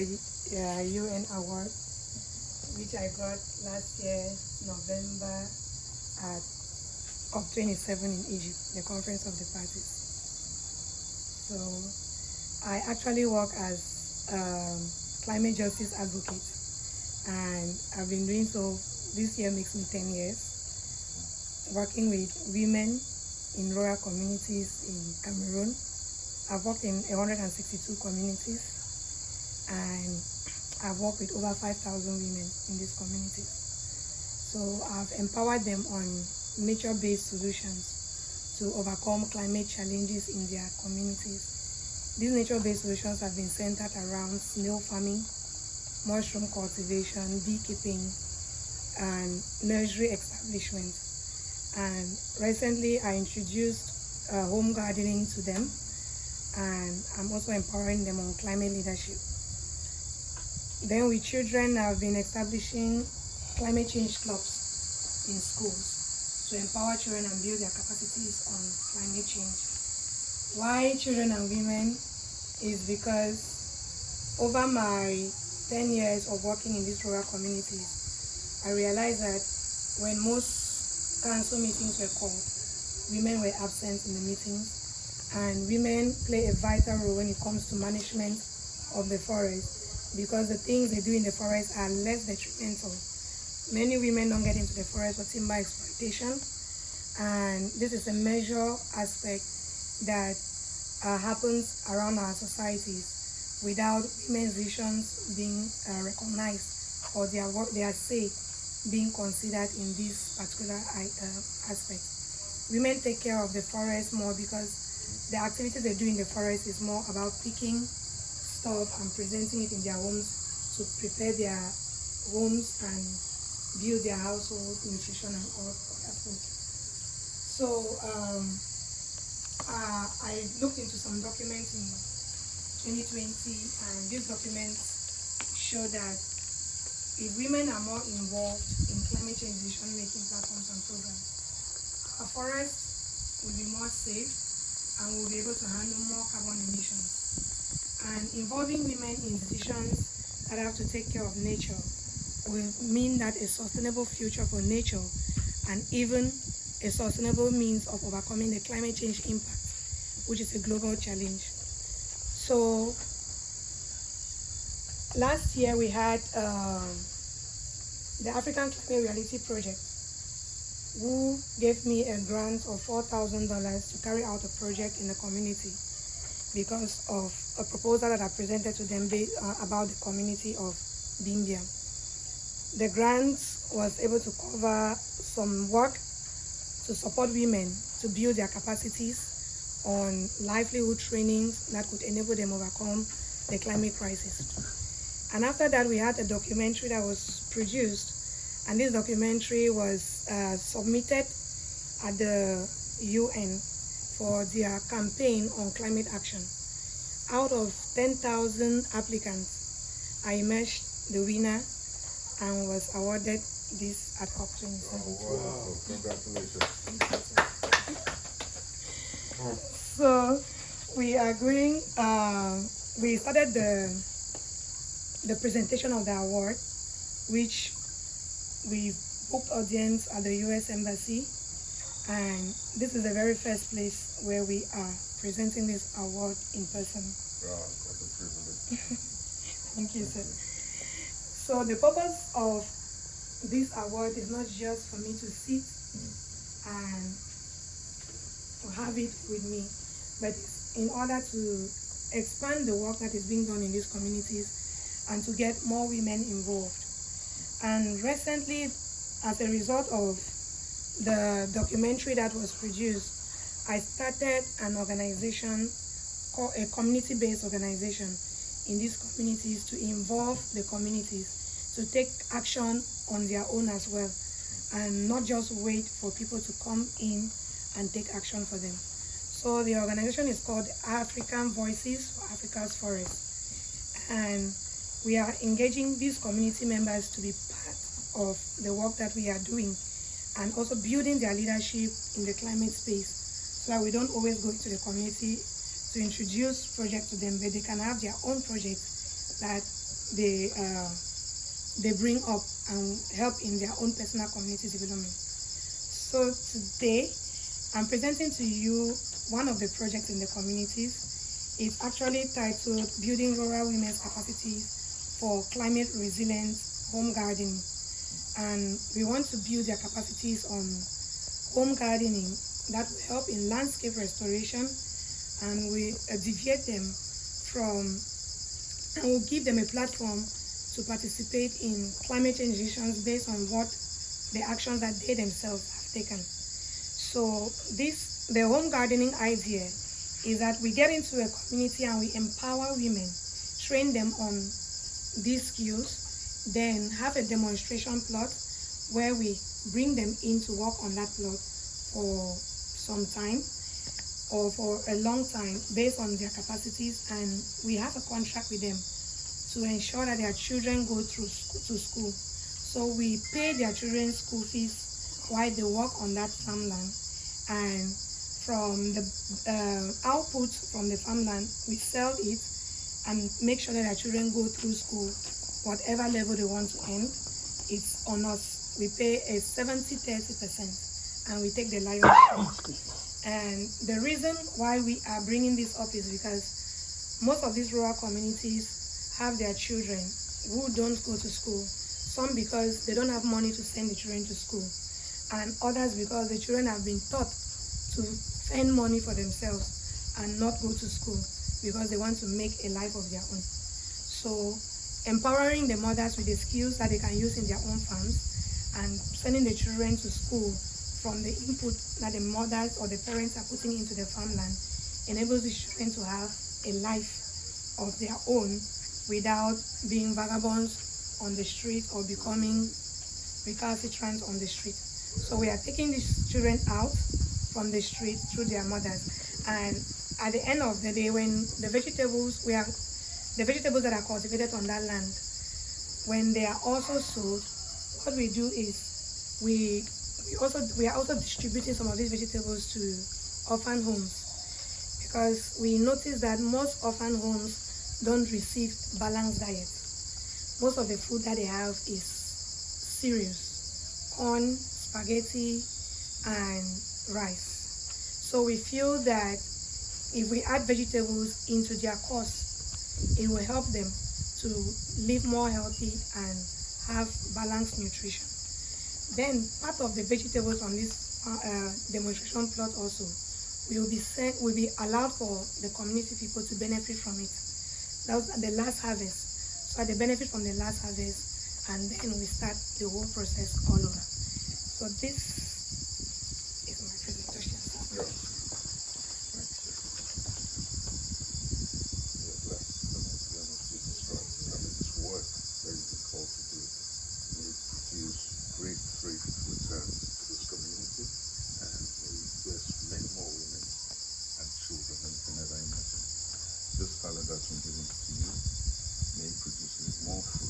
UN award, which I got last year, November, at COP27 in Egypt, the Conference of the Parties. So I actually work as climate justice advocate, and I've been doing so. This year makes me 10 years, working with women in rural communities in Cameroon. I've worked in 162 communities, and I've worked with over 5,000 women in these communities. So I've empowered them on nature-based solutions to overcome climate challenges in their communities. These nature-based solutions have been centered around snail farming, mushroom cultivation, beekeeping, and nursery establishment. And recently I introduced home gardening to them, and I'm also empowering them on climate leadership. Then with children, I've been establishing climate change clubs in schools to empower children and build their capacities on climate change. Why children and women is because over my 10 years of working in these rural communities, I realized that when most council meetings were called, women were absent in the meetings, and women play a vital role when it comes to management of the forest, because the things they do in the forest are less detrimental. Many women don't get into the forest for timber exploitation, and this is a major aspect that happens around our societies without women's visions being recognized or their say being considered in this particular aspect. Women take care of the forest more because the activities they do in the forest is more about picking stuff and presenting it in their homes to prepare their homes and build their household, nutrition, and all other food. So I looked into some documents in 2020, and these documents show that if women are more involved in climate change decision-making platforms and programs, our forests will be more safe and will be able to handle more carbon emissions. And involving women in decisions that have to take care of nature will mean that a sustainable future for nature and even a sustainable means of overcoming the climate change impact, which is a global challenge. So last year we had the African Climate Reality Project, who gave me a grant of $4,000 to carry out a project in the community because of a proposal that I presented to them about the community of Bimbia. The grant was able to cover some work to support women to build their capacities on livelihood trainings that could enable them overcome the climate crisis. And after that, we had a documentary that was produced, and this documentary was submitted at the UN for their campaign on climate action. Out of 10,000 applicants, I emerged the winner and was awarded this at COP27. Oh, wow, congratulations. So we are going, we started the presentation of the award, which we booked audience at the US Embassy, and this is the very first place where we are presenting this award in person. Wow, what a privilege. Thank you, sir. So the purpose of this award is not just for me to sit and to have it with me, but it's in order to expand the work that is being done in these communities and to get more women involved. And recently, as a result of the documentary that was produced, I started an organization called a community-based organization in these communities to involve the communities to take action on their own as well, and not just wait for people to come in and take action for them. So the organization is called African Voices for Africa's Forests, and we are engaging these community members to be part of the work that we are doing, and also building their leadership in the climate space, so that we don't always go into the community to introduce projects to them, but they can have their own projects that they bring up and help in their own personal community development. So today, I'm presenting to you one of the projects in the communities. It's actually titled Building Rural Women's Capacities for Climate Resilient Home Gardening. And we want to build their capacities on home gardening that will help in landscape restoration, and we deviate them from, and will give them a platform to participate in climate change decisions based on what the actions that they themselves have taken. So the home gardening idea is that we get into a community and we empower women, train them on these skills, then have a demonstration plot where we bring them in to work on that plot for some time or for a long time based on their capacities, and we have a contract with them to ensure that their children go through to school. So we pay their children's school fees while they work on that farmland, and from the output from the farmland, we sell it and make sure that our children go through school, whatever level they want to end. It's on us. We pay a 70-30%, and we take the lion's share. And the reason why we are bringing this up is because most of these rural communities have their children who don't go to school. Some because they don't have money to send the children to school, and others because the children have been taught to spend money for themselves and not go to school because they want to make a life of their own. So empowering the mothers with the skills that they can use in their own farms and sending the children to school from the input that the mothers or the parents are putting into the farmland enables the children to have a life of their own without being vagabonds on the street or becoming recalcitrant on the street. So we are taking these children out from the street through their mothers, and at the end of the day, when the vegetables that are cultivated on that land, when they are also sold, what we do is we are also distributing some of these vegetables to orphan homes, because we notice that most orphan homes don't receive balanced diet. Most of the food that they have is cereals, corn, spaghetti, and rice. So we feel that if we add vegetables into their course, it will help them to live more healthy and have balanced nutrition. Then part of the vegetables on this demonstration plot also will be allowed for the community people to benefit from it. That was at the last harvest. So they benefit from the last harvest, and then we start the whole process all over. So this is my presentation. Yeah. Thank you. Yeah, bless the mighty name of Jesus Christ. I mean, this work that you've been called to do will produce great returns to this community, and will bless many more women and children than you can ever imagine. This talent that's been given to you may produce more fruit